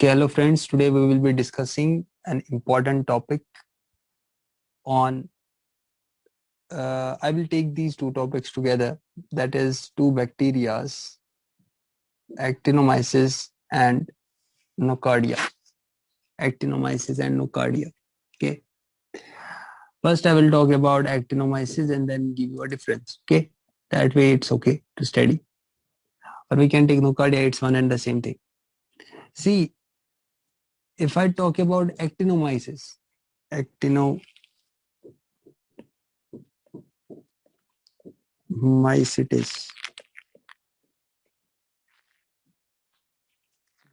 Okay, hello friends. Today we will be discussing an important topic on. I will take these two topics together. That is two bacterias, actinomyces and nocardia. Actinomyces and nocardia. Okay. First, I will talk about actinomyces and then give you a difference. Okay. That way, it's okay to study. Or we can take nocardia. It's one and the same thing. See, if I talk about actinomyces, actinomycetes.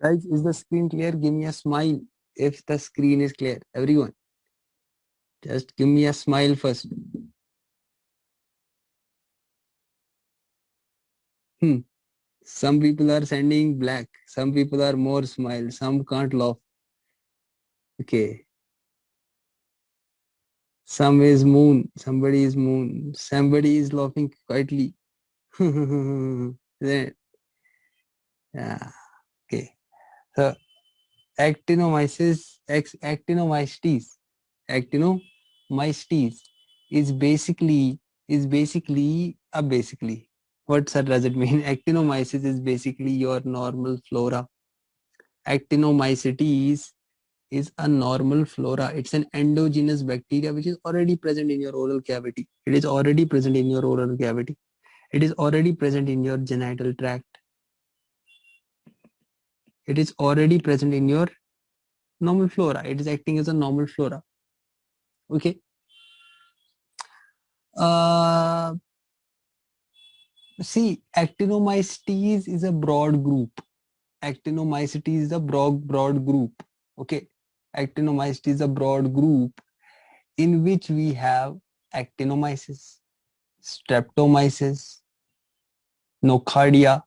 Guys, is the screen clear? Give me a smile if the screen is clear. Everyone, just give me a smile first. Hmm. Some people are sending black. Some people are more smile. Some can't laugh. Okay. Some is moon. Somebody is moon. Somebody is laughing quietly. Then, yeah. Okay. So actinomycetes is basically what sir does it mean? Actinomyces is basically your normal flora. Actinomycetes is a normal flora. It's an endogenous bacteria which is already present in your oral cavity. It is already present in your oral cavity. It is already present in your genital tract. It is already present in your normal flora. It is acting as a normal flora. Okay. Uh, See, actinomycetes is a broad group. Actinomycetes is a broad group. Okay. Actinomycetes is a broad group in which we have actinomyces, streptomyces, nocardia,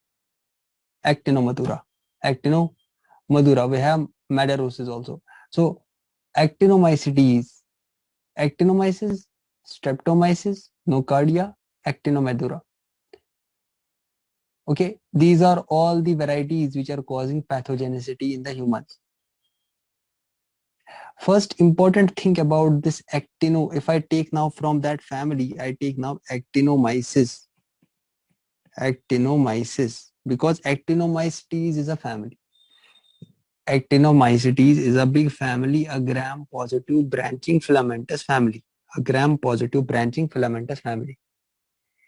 actinomadura. Actinomadura. We have madarosis also. So actinomyces, streptomyces, nocardia, actinomadura. Okay, these are all the varieties which are causing pathogenicity in the humans. First important thing about this if I take now from that family, I take now actinomyces, because actinomycetes is a family. Actinomycetes is a big family, a gram-positive branching filamentous family,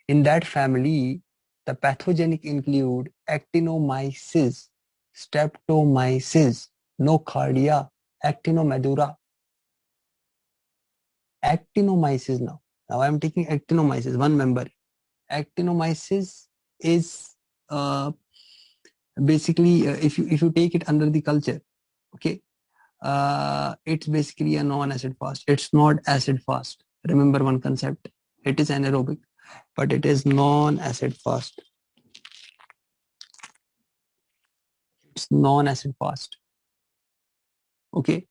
In that family, the pathogenic include actinomyces, streptomyces, nocardia, actinomadura. Actinomyces now. Now I am taking actinomyces, one member. Actinomyces is basically if you take it under the culture, okay, it's basically a non-acid fast. It's not acid fast. Remember one concept. It is anaerobic, but it is non-acid fast. It's non-acid fast. Okay,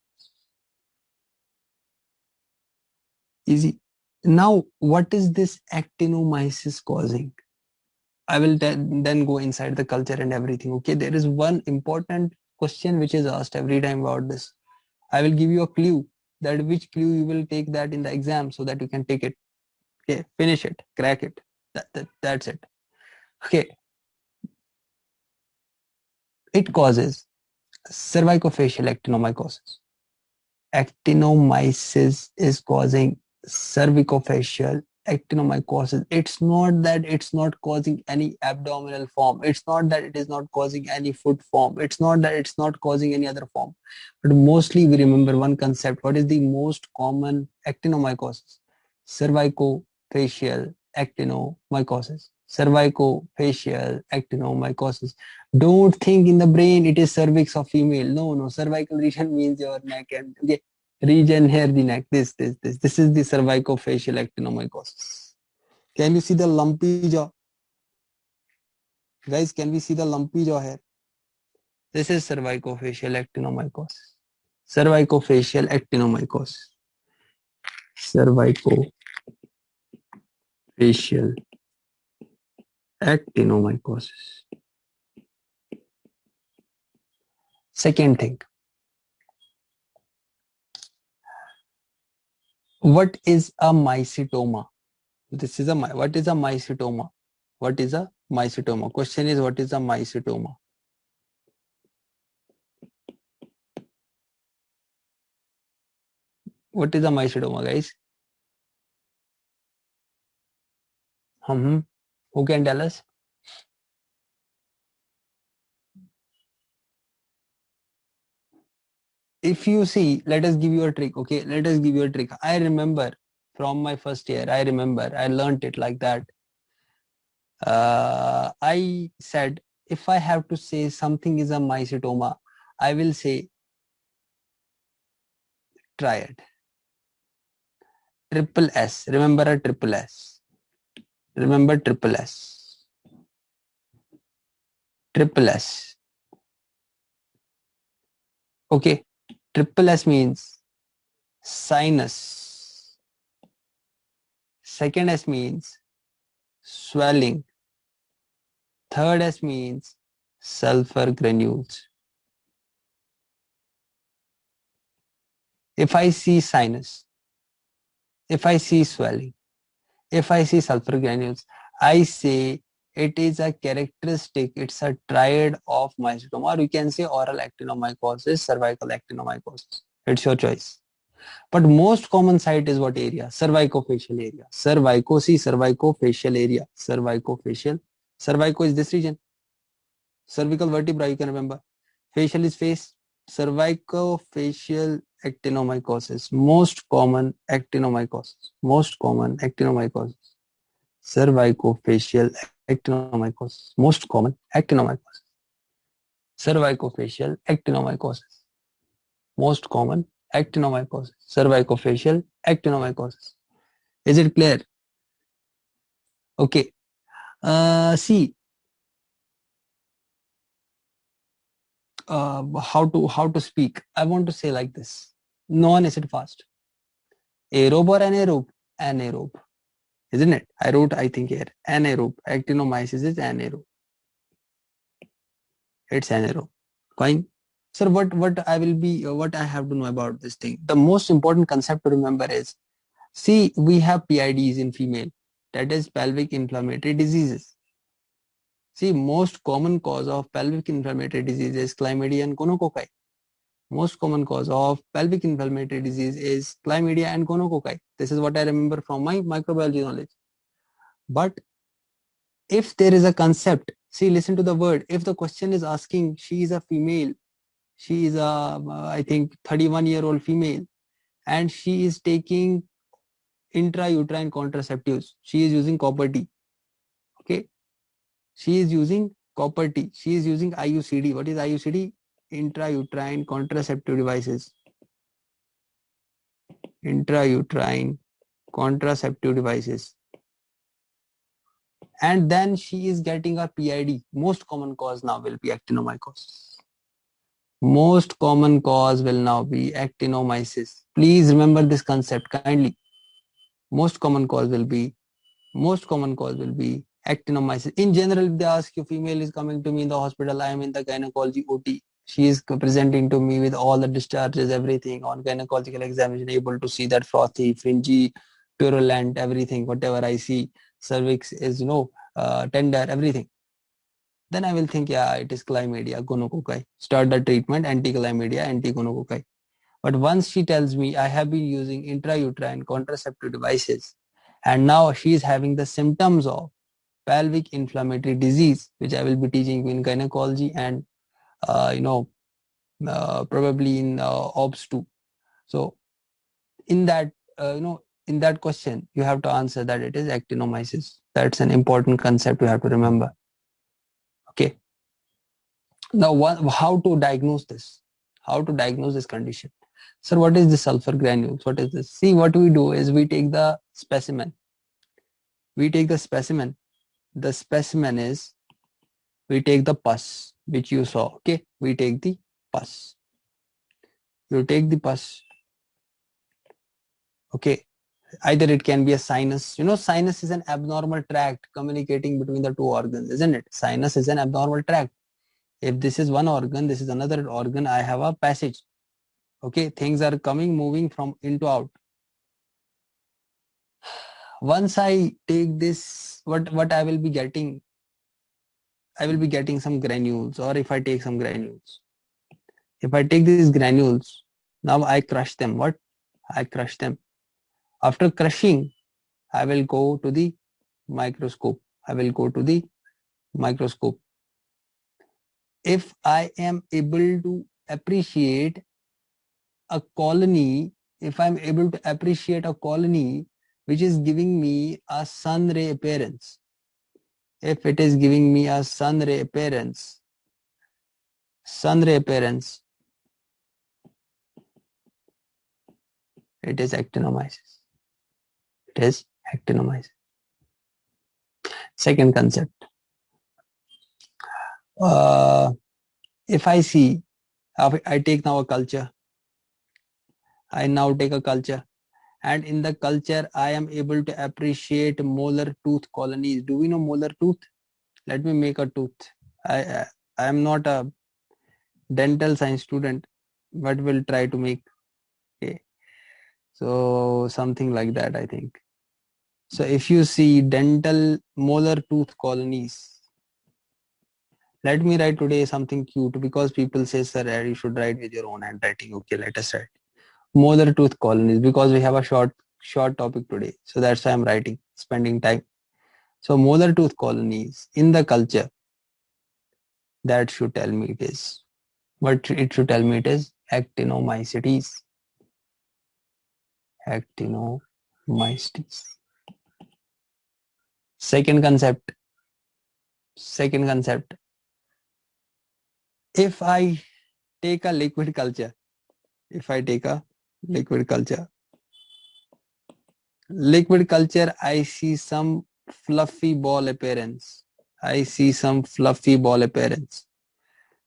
easy. Now, what is this actinomyces causing? I will then go inside the culture and everything. Okay, there is one important question which is asked every time about this. I will give you a clue, that which clue you will take that in the exam so that you can take it. Okay, finish it, crack it. That's it. Okay, it causes cervicofacial actinomycosis. Actinomyces is causing cervicofacial actinomycosis. It's not that it's not causing any abdominal form. It's not that it is not causing any foot form. It's not that it's not causing any other form. But mostly we remember one concept. What is the most common actinomycosis? Cervicofacial actinomycosis. Cervicofacial actinomycosis. Don't think in the brain it is cervix of female. No, cervical region means your neck and okay, region here the neck. This is the cervicofacial actinomycosis. Can you see the lumpy jaw? Guys, can we see the lumpy jaw here? This is cervicofacial actinomycosis. Cervicofacial actinomycosis. Cervicofacial actinomycosis. Second thing, What is a mycetoma? What is a mycetoma? What is a mycetoma? Question is, what is a mycetoma? What is a mycetoma, guys? Who can tell us? If you see, let us give you a trick. Okay, let us give you a trick. I remember from my first year, I learned it like that. I said, if I have to say something is a mycetoma, I will say triad. Triple S. Remember a triple S. Remember triple S. Triple S. Okay. Triple S means sinus. Second S means swelling. Third S means sulfur granules. If I see sinus, if I see swelling, if I see sulfur granules, I say it is a characteristic, it's a triad of mycetoma, or you can say oral actinomycosis, cervical actinomycosis. It's your choice. But most common site is what area? Cervicofacial area. Cervicofacial area. Cervicofacial. Cervico is this region. Cervical vertebra, you can remember. Facial is face. Cervicofacial actinomycosis. Most common actinomycosis. Most common actinomycosis. Cervicofacial actinomycosis. Most common actinomycosis. Cervicofacial actinomycosis. Most common actinomycosis. Cervicofacial actinomycosis. Is it clear? Okay. See, how to speak. I want to say like this. Non-acid fast. Aerobe or anaerobe? Anaerobe. Isn't it? I wrote, I think here. Anaerobe. Actinomyces is anaerobe. It's anaerobe. Fine. Sir, what I have to know about this thing? The most important concept to remember is, see, we have PIDs in female. That is pelvic inflammatory diseases. See, most common cause of pelvic inflammatory disease is chlamydia and gonococci. Most common cause of pelvic inflammatory disease is chlamydia and gonococci. This is what I remember from my microbiology knowledge. But if there is a concept, see, listen to the word. If the question is asking, she is a female, she is a, I think, 31-year-old female, and she is taking intrauterine contraceptives. She is using copper T. Okay. She is using copper T. She is using IUCD. What is IUCD? Intrauterine contraceptive devices. Intrauterine contraceptive devices. And then she is getting a PID. Most common cause now will be actinomycosis. Most common cause will now be actinomyces. Please remember this concept kindly. Most common cause will be actinomyces. In general, if they ask you, female is coming to me in the hospital, I am in the gynecology OT. She is presenting to me with all the discharges, everything on gynecological examination, able to see that frothy, fringy, purulent, everything, whatever I see, cervix is, tender, everything. Then I will think, yeah, it is chlamydia, gonococci. Start the treatment, anti-chlamydia, anti-gonococci. But once she tells me I have been using intrauterine contraceptive devices, and now she is having the symptoms of pelvic inflammatory disease, which I will be teaching in gynecology and probably in OBS too. So in that in that question, you have to answer that it is actinomyces. That's an important concept you have to remember. Okay. Now, how to diagnose this? How to diagnose this condition? Sir, what is the sulfur granules? What is this? See, what we do is we take the specimen. The specimen is, we take the pus, which you saw. Okay. We take the pus. You take the pus. Okay. Either it can be a sinus. Sinus is an abnormal tract communicating between the two organs, isn't it? Sinus is an abnormal tract. If this is one organ, this is another organ, I have a passage. Okay. Things are coming, moving from in to out. Once I take this, what I will be getting? I will be getting some granules, or if I take some granules, if I take these granules, now I crush them. What? I crush them. After crushing, I will go to the microscope. I will go to the microscope. If I am able to appreciate a colony, if I'm able to appreciate a colony which is giving me a sun ray appearance, if it is giving me a sun ray appearance, it is actinomyces. It is actinomyces. Second concept. If I see, I take now a culture. I now take a culture, and in the culture, I am able to appreciate molar tooth colonies. Do we know molar tooth? Let me make a tooth. I I am not a dental science student, but will try to make. Okay. So something like that, I think. So if you see dental molar tooth colonies, let me write today something cute, because people say, sir, you should write with your own handwriting. Okay, let us write. Molar tooth colonies, because we have a short topic today. So that's why I'm writing, spending time. So molar tooth colonies in the culture, that should tell me it is. What it should tell me it is actinomycetes. Actinomycetes. Second concept. If I take a liquid culture, liquid culture, I see some fluffy ball appearance.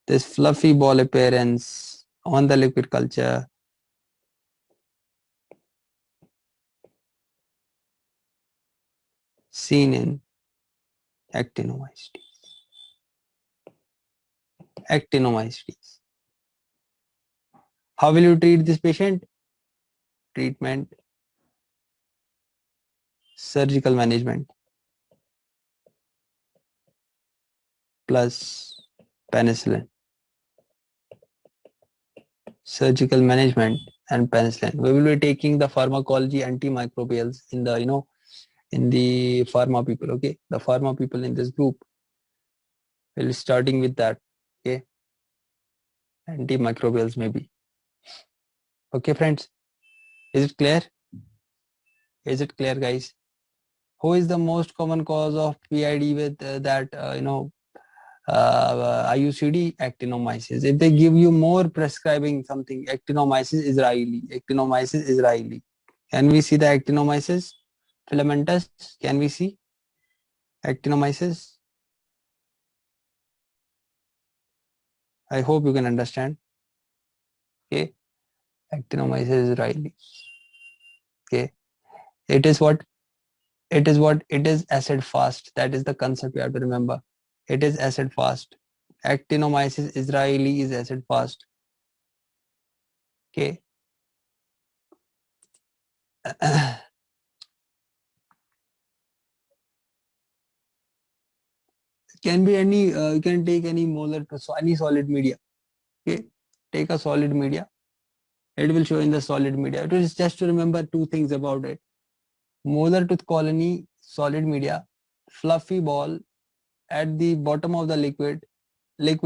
This fluffy ball appearance on the liquid culture seen in actinomycetes. How will you treat this patient? Treatment, surgical management plus penicillin. Surgical management and penicillin. We will be taking the pharmacology antimicrobials in the in the pharma people. Okay, the pharma people in this group will be starting with that. Okay, antimicrobials maybe. Okay, friends, is it clear? Is it clear, guys? Who is the most common cause of PID with that IUCD? Actinomyces. If they give you more prescribing something, actinomyces israeli. Can we see the actinomyces filamentous? Can we see actinomyces? I hope you can understand. Okay, actinomyces israeli. Okay, it is what it is acid fast. That is the concept you have to remember. It is acid fast. Actinomyces israeli is acid fast. Okay. Can be any you can take any molar, so any solid media. Okay, take a solid media, it will show in the solid media. It is just to remember two things about it: molar tooth colony, solid media, fluffy ball at the bottom of the liquid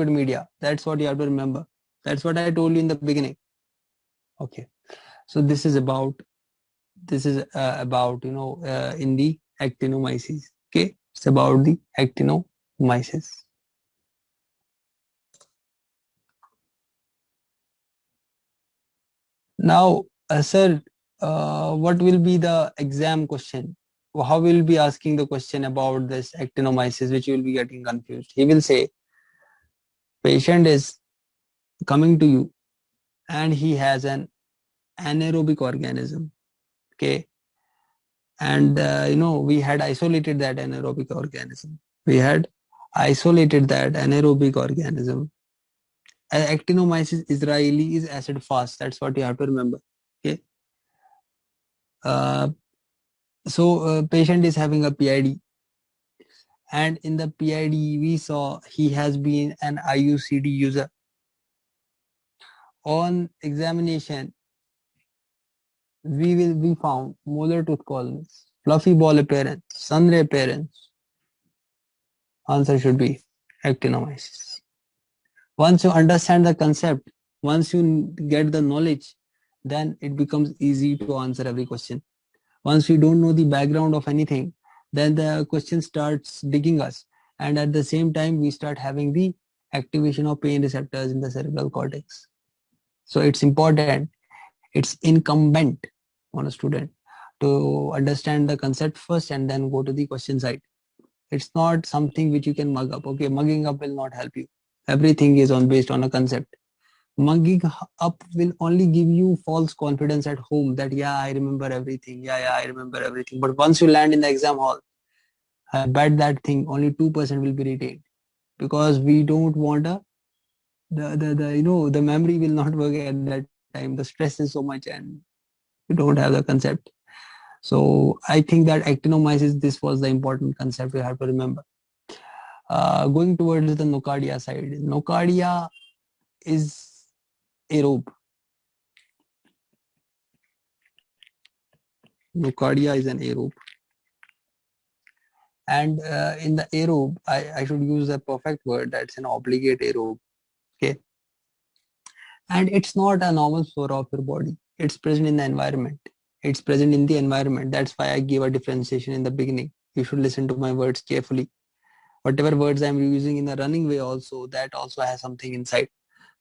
media. That's what you have to remember. That's what I told you in the beginning. Okay, so this is about in the actinomyces. Okay, it's about the actinomyces. Now, sir, what will be the exam question? How will be asking the question about this actinomyces, which you will be getting confused? He will say, patient is coming to you and he has an anaerobic organism. Okay, and we had isolated that anaerobic organism. We had isolated that anaerobic organism. Actinomyces israeli is acid fast. That's what you have to remember. Okay. Uh, So patient is having a PID, and in the PID we saw he has been an IUCD user. On examination, we found molar tooth colonies, fluffy ball appearance, sunray appearance. Answer should be actinomyces. Once you understand the concept, once you get the knowledge, then it becomes easy to answer every question. Once we don't know the background of anything, then the question starts digging us. And at the same time, we start having the activation of pain receptors in the cerebral cortex. So it's important, it's incumbent on a student to understand the concept first and then go to the question side. It's not something which you can mug up. Okay, mugging up will not help you. Everything is on based on a concept. Mugging up will only give you false confidence at home that yeah, I remember everything. Yeah, I remember everything. But once you land in the exam hall, I bet that thing only 2% will be retained, because we don't want a the memory will not work at that time. The stress is so much and you don't have the concept. So I think that actinomyces, this was the important concept we have to remember. Going towards the nocardia side, nocardia is aerobe. Nocardia is an aerobe. And in the aerobe, I should use a perfect word, that's an obligate aerobe. Okay. And it's not a normal flora of your body. It's present in the environment. It's present in the environment. That's why I gave a differentiation in the beginning. You should listen to my words carefully. Whatever words I'm using in a running way also, that also has something inside.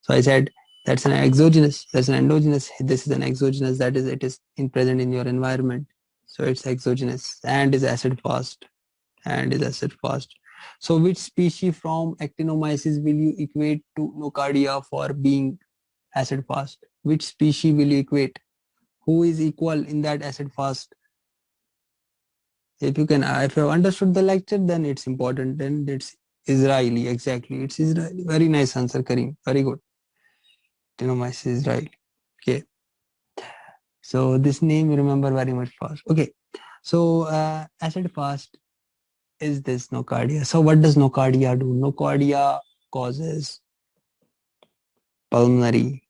So I said that's an exogenous, that's an endogenous, this is an exogenous, that is it is present in your environment. So it's exogenous and is acid fast and is acid fast. So which species from actinomyces will you equate to nocardia for being acid fast? Which species will you equate? Who is equal in that acid fast? If you can, if you have understood the lecture, then it's important. Then it's Israeli, exactly. It's Israeli. Very nice answer, Kareem. Very good. Actinomyces Israeli. Okay. So this name you remember very much fast. Okay. So acid fast is this nocardia. So what does nocardia do? Nocardia causes pulmonary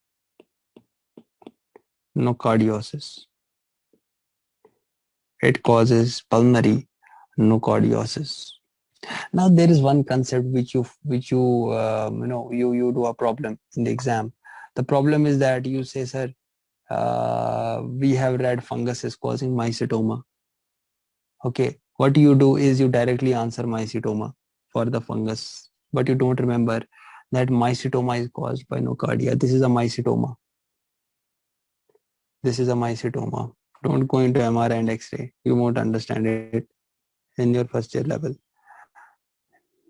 nocardiosis. It causes pulmonary nocardiosis. Now there is one concept which you do a problem in the exam. The problem is that you say, sir, we have read fungus is causing mycetoma. Okay, what you do is you directly answer mycetoma for the fungus, but you don't remember that mycetoma is caused by nocardia. This is a mycetoma. This is a mycetoma. Don't go into MRI and X-ray. You won't understand it in your first year level.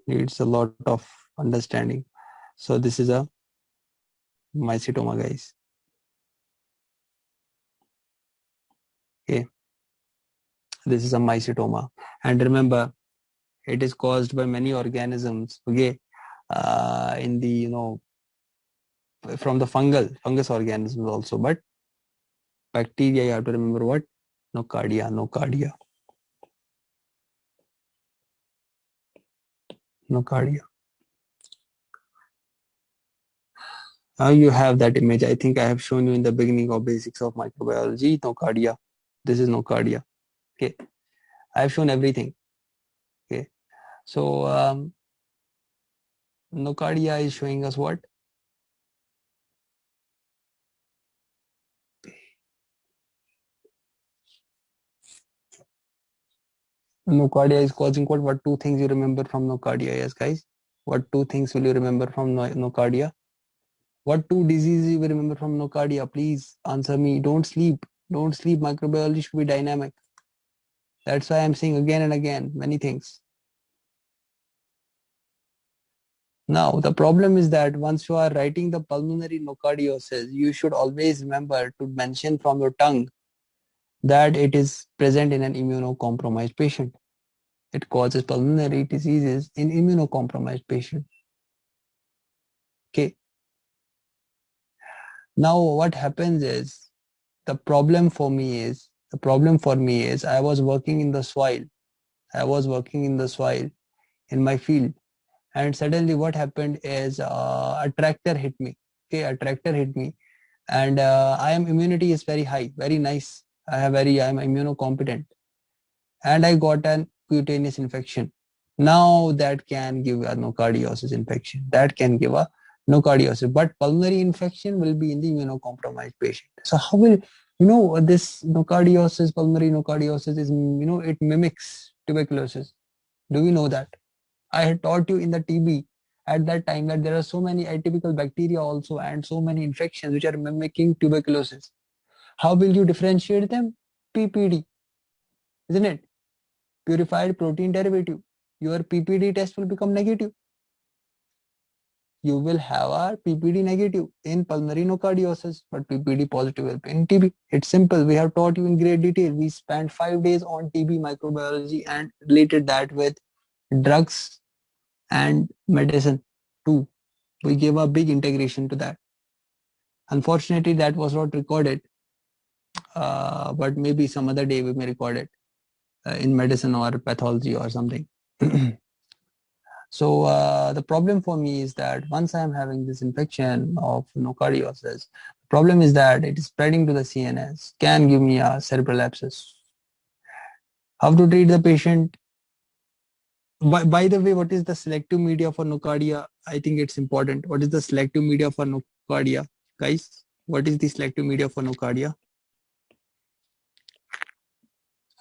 Needs a lot of understanding. So this is a mycetoma, guys. Okay, this is a mycetoma, and remember, it is caused by many organisms. Okay, in the from the fungus organisms also, but bacteria, you have to remember what? Nocardia, nocardia, nocardia. Now you have that image. I think I have shown you in the beginning of basics of microbiology. Nocardia. This is nocardia. Okay, I have shown everything. Okay, so nocardia is showing us what? Nocardia is causing what? What two things you remember from nocardia? Yes, guys. What two things will you remember from nocardia? What two diseases you will remember from nocardia? Please answer me. Don't sleep. Don't sleep. Microbiology should be dynamic. That's why I'm saying again and again many things. Now, the problem is that once you are writing the pulmonary nocardiosis, you should always remember to mention from your tongue that it is present in an immunocompromised patient. It causes pulmonary diseases in immunocompromised patient. Okay. Now, what happens is, the problem for me is The problem for me is I was working in the soil. I was working in the soil in my field, and suddenly what happened is a tractor hit me. Okay, a tractor hit me, and I am immunity is very high, very nice. I am immunocompetent, and I got an cutaneous infection. Now that can give a nocardiosis infection. That can give a nocardiosis, but pulmonary infection will be in the immunocompromised patient. So how will this nocardiosis, pulmonary nocardiosis is it mimics tuberculosis. Do we know that? I had taught you in the TB at that time that there are so many atypical bacteria also and so many infections which are mimicking tuberculosis. How will you differentiate them? PPD, isn't it? Purified protein derivative. Your PPD test will become negative. You will have a PPD negative in pulmonary nocardiosis, but PPD positive will be in TB. It's simple. We have taught you in great detail. We spent 5 days on TB microbiology and related that with drugs and medicine too. We gave a big integration to that. Unfortunately, that was not recorded, but maybe some other day we may record it in medicine or pathology or something. So the problem for me is that once I am having this infection of nocardiosis, the problem is that it is spreading to the CNS, can give me a cerebral abscess. How to treat the patient? By the way, what is the selective media for nocardia? I think it's important. What is the selective media for nocardia? Guys, what is the selective media for nocardia?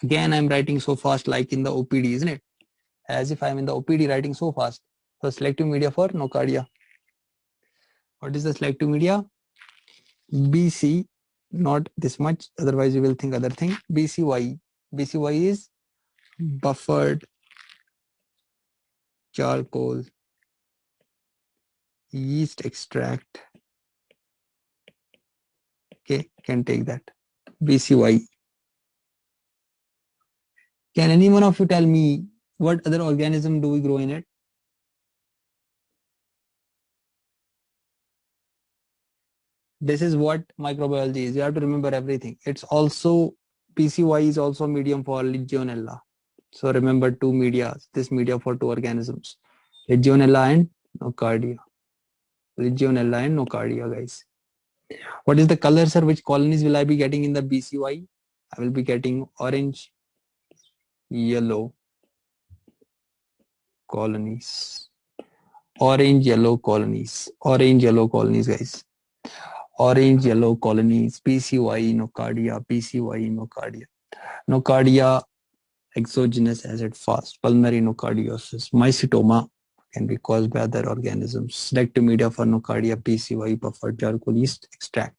Again, I'm writing so fast like in the OPD, isn't it? As if I'm in the OPD writing so fast. So selective media for nocardia. What is the selective media? BC, not this much, otherwise you will think other thing. BCY. BCY is buffered charcoal yeast extract. Okay, can take that. BCY. Can any one of you tell me what other organism do we grow in it? This is what microbiology is. You have to remember everything. It's also PCY is also medium for Legionella. So remember two media. This media for two organisms, Legionella and Nocardia. Legionella and Nocardia, guys. What is the color, sir? Which colonies will I be getting in the BCY? I will be getting orange, yellow colonies. Orange, yellow colonies. Orange, yellow colonies, guys. Orange, yellow colonies. PCY, Nocardia. PCY, Nocardia. Nocardia, exogenous acid fast. Pulmonary nocardiosis. Mycetoma can be caused by other organisms. Selective media for nocardia, PCY, buffered charcoal yeast extract.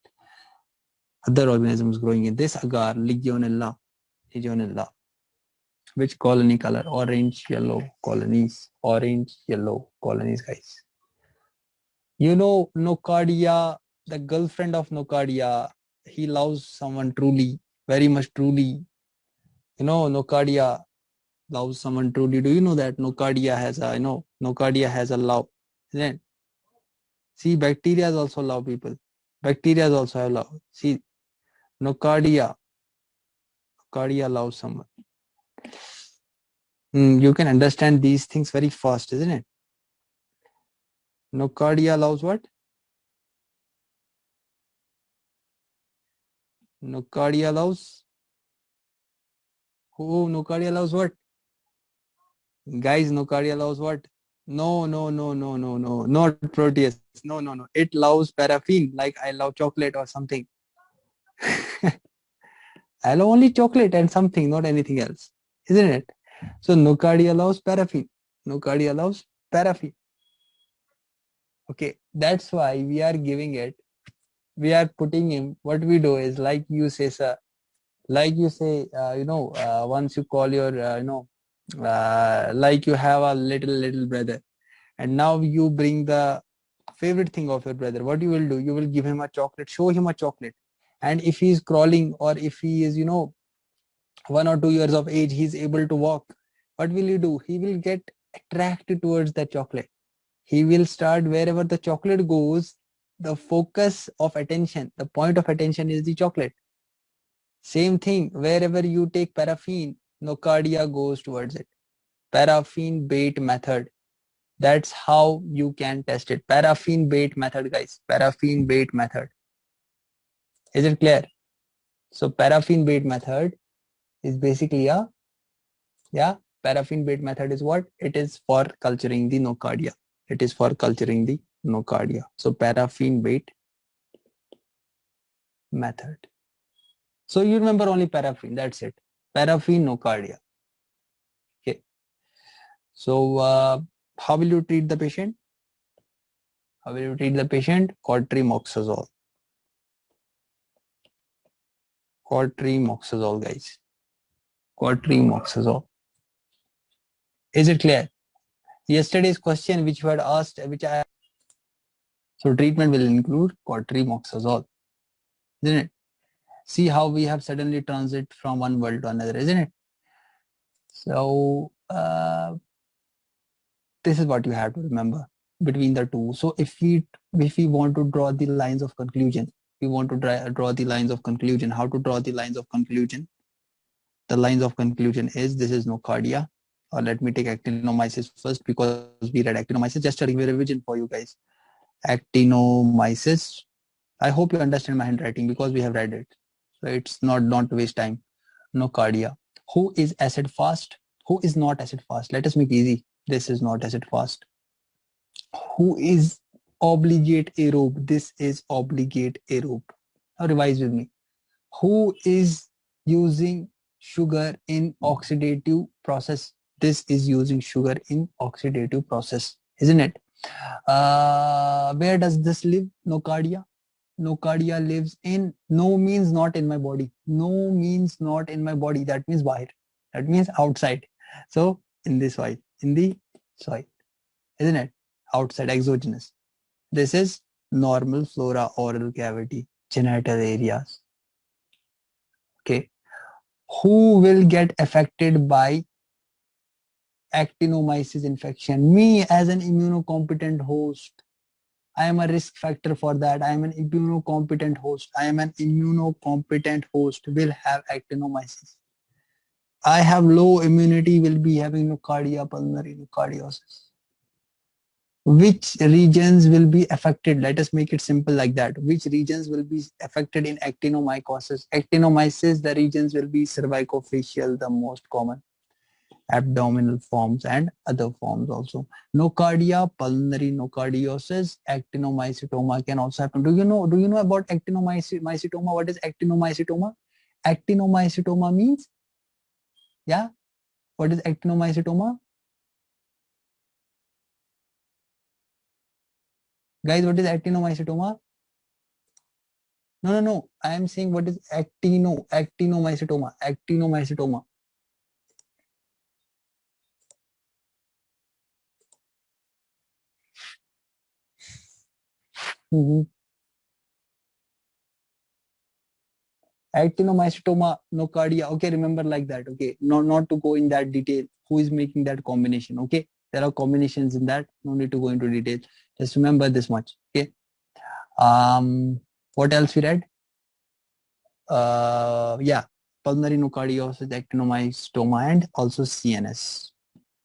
Other organisms growing in this agar, Legionella. Legionella. Which colony color? Orange, yellow colonies. Orange, yellow colonies, guys. You know, Nocardia, the girlfriend of Nocardia, he loves someone truly, very much truly. You know, Nocardia loves someone truly. Do you know that Nocardia has a, Nocardia has a love, isn't it? See, bacteria also love people. Bacteria also have love. See, Nocardia, Nocardia loves someone. You can understand these things very fast, isn't it? Nocardia loves what? Nocardia loves? Oh, Nocardia loves what? Guys, Nocardia loves what? No, no, no, no, no, no, not Proteus. No, no, no. It loves paraffin, like I love chocolate or something. I love only chocolate and something, not anything else, isn't it? So Nocardia loves paraffin. Nocardia loves paraffin. Okay, that's why we are giving it. We are putting him. What we do is like you say, sir. Like you say, once you call your, like you have a little brother, and now you bring the favorite thing of your brother. What you will do? You will give him a chocolate. Show him a chocolate, and if he is crawling or if he is, 1 or 2 years of age, he is able to walk. What will you do? He will get attracted towards that chocolate. He will start wherever the chocolate goes. The focus of attention, the point of attention is the chocolate. Same thing, wherever you take paraffin, nocardia goes towards it. Paraffin bait method. That's how you can test it. Paraffin bait method, guys. Paraffin bait method. Is it clear? So paraffin bait method is basically a, yeah, paraffin bait method is what? It is for culturing the nocardia. It is for culturing the nocardia. So paraffin bait method. So you remember only paraffin, that's it. Paraffin nocardia. Okay. So how will you treat the patient? How will you treat the patient? Cotrimoxazole. Cotrimoxazole, guys. Cotrimoxazole. Is it clear? Yesterday's question which you had asked, so treatment will include cotrimoxazole, isn't it? See how we have suddenly transit from one world to another, isn't it? So this is what you have to remember between the two. So if we want to draw the lines of conclusion, we want to draw the lines of conclusion. How to draw the lines of conclusion? The lines of conclusion is this is nocardia. Or let me take actinomyces first because we read actinomyces. Just a revision for you guys. Actinomyces. I hope you understand my handwriting because we have read it. So it's not to waste time. Nocardia. Who is acid fast? Who is not acid fast? Let us make easy. This is not acid fast. Who is obligate aerobe? This is obligate aerobe. Now revise with me. Who is using sugar in oxidative process? This is using sugar in oxidative process, isn't it? Where does this live? Nocardia. Nocardia lives in, no means not in my body. No means not in my body. That means bahir. That means outside. So in the soil, isn't it? Outside, exogenous. This is normal flora, oral cavity, genital areas. Okay. Who will get affected by actinomyces infection? Me as an immunocompetent host. I am a risk factor for that. I am an immunocompetent host. I am an immunocompetent host will have actinomyces. I have low immunity will be having nocardia, pulmonary nocardiosis. Which regions will be affected? Let us make it simple like that. Which regions will be affected in actinomycosis? Actinomyces, the regions will be cervicofacial, the most common, abdominal forms and other forms also. Nocardia, pulmonary nocardiosis, actinomycetoma can also happen. Do you know about actinomycetoma? What is actinomycetoma? Actinomycetoma means, yeah, what is actinomycetoma? Guys, what is actinomycetoma? No. I am saying what is actinomycetoma. Actinomycetoma. Mm-hmm. Actinomycetoma, nocardia. Okay, remember like that. Okay, not to go in that detail. Who is making that combination? Okay, there are combinations in that. No need to go into detail. Just remember this much. Okay. What else we read? Yeah, pulmonary nocardiosis, actinomycetoma, and also CNS.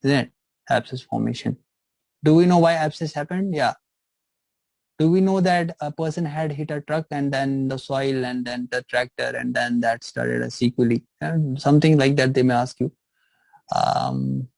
Isn't it? Abscess formation. Do we know why abscess happened? Yeah. Do we know that a person had hit a truck and then the soil and then the tractor and then that started a sequelae? Something like that they may ask you. Um,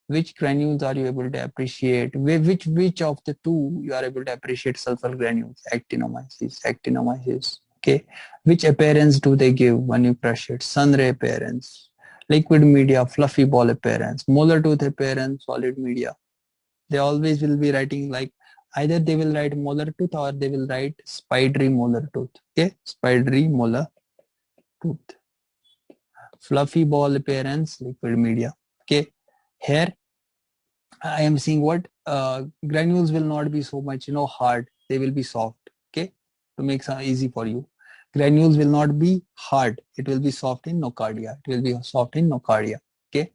which granules are you able to appreciate? Which of the two you are able to appreciate sulfur granules? Actinomyces. Okay. Which appearance do they give when you crush it? Sunray appearance, liquid media, fluffy ball appearance, molar tooth appearance, solid media. They always will be writing like either they will write molar tooth or they will write spidery molar tooth. Okay, spidery molar tooth. Fluffy ball appearance, liquid media. Okay, here I am seeing what granules will not be so much hard. They will be soft. Okay, to make some easy for you. Granules will not be hard. It will be soft in nocardia. It will be soft in nocardia. Okay.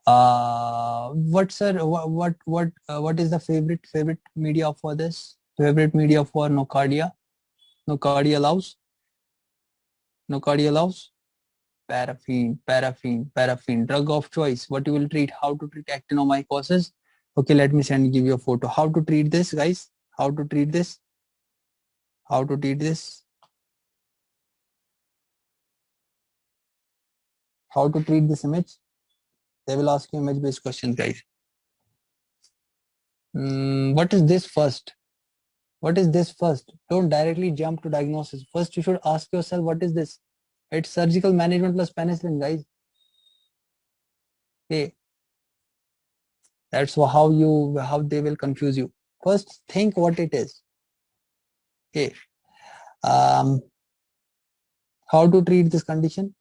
What sir? What is the favorite media for this? Favorite media for nocardia? Nocardia louse. Nocardia allows? Paraffin. Drug of choice. What you will treat? How to treat actinomycosis? Okay, let me give you a photo. How to treat this, guys? How to treat this? How to treat this? How to treat this image? They will ask you image-based questions, guys. What is this first? What is this first? Don't directly jump to diagnosis. First, you should ask yourself, what is this? It's surgical management plus penicillin, guys. Okay, that's how they will confuse you. First, think what it is. Okay, how to treat this condition?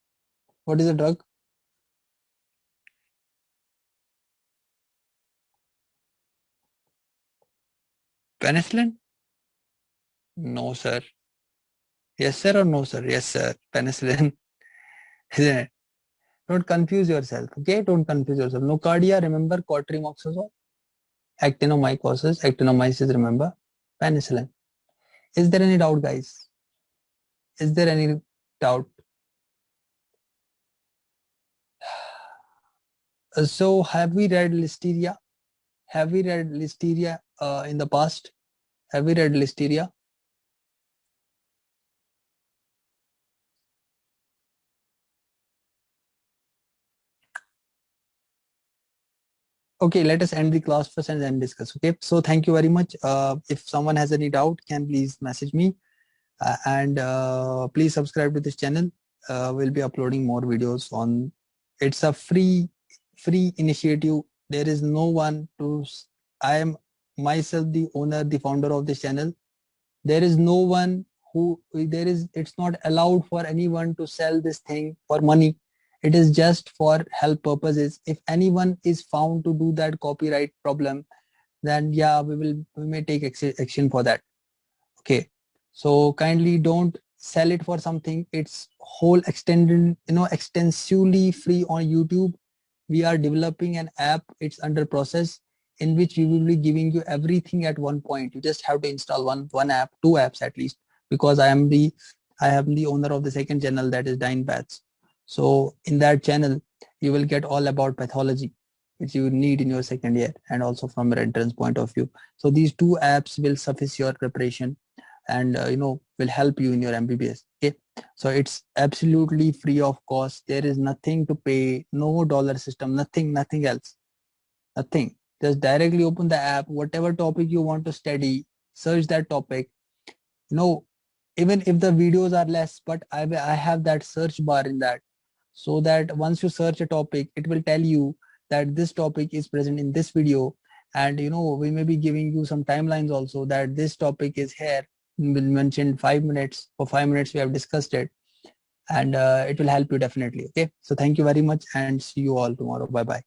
What is the drug? Penicillin? No, sir. Yes, sir, or no, sir? Yes, sir. Penicillin. Isn't it? Don't confuse yourself. Okay, don't confuse yourself. Nocardia, remember cotrimoxazole. Actinomyces, remember penicillin. Is there any doubt, guys? Is there any doubt? So have we read Listeria? Have we read Listeria in the past? Have we read Listeria? Okay, let us end the class first and then discuss. Okay, so thank you very much. If someone has any doubt, can please message me and please subscribe to this channel. We'll be uploading more videos on. It's a free initiative. There is no one to. I am myself the owner, the founder of this channel. There is no one it's not allowed for anyone to sell this thing for money. It is just for help purposes. If anyone is found to do that copyright problem, then yeah, we may take action for that. Okay, so kindly don't sell it for something. It's whole extended, extensively free on YouTube. We are developing an app. It's under process, in which we will be giving you everything at one point. You just have to install one app, two apps at least, because I am the owner of the second channel, that is Dine Paths. So in that channel, you will get all about pathology, which you need in your second year, and also from an entrance point of view. So these two apps will suffice your preparation, and will help you in your MBBS. Okay, so it's absolutely free of cost. There is nothing to pay, no dollar system, nothing else, nothing. Just directly open the app, whatever topic you want to study, search that topic. Even if the videos are less, but I have that search bar in that, so that once you search a topic, it will tell you that this topic is present in this video. And we may be giving you some timelines also, that this topic is here, will mention 5 minutes. For 5 minutes we have discussed it, and it will help you definitely. Okay, so thank you very much, and see you all tomorrow. Bye bye.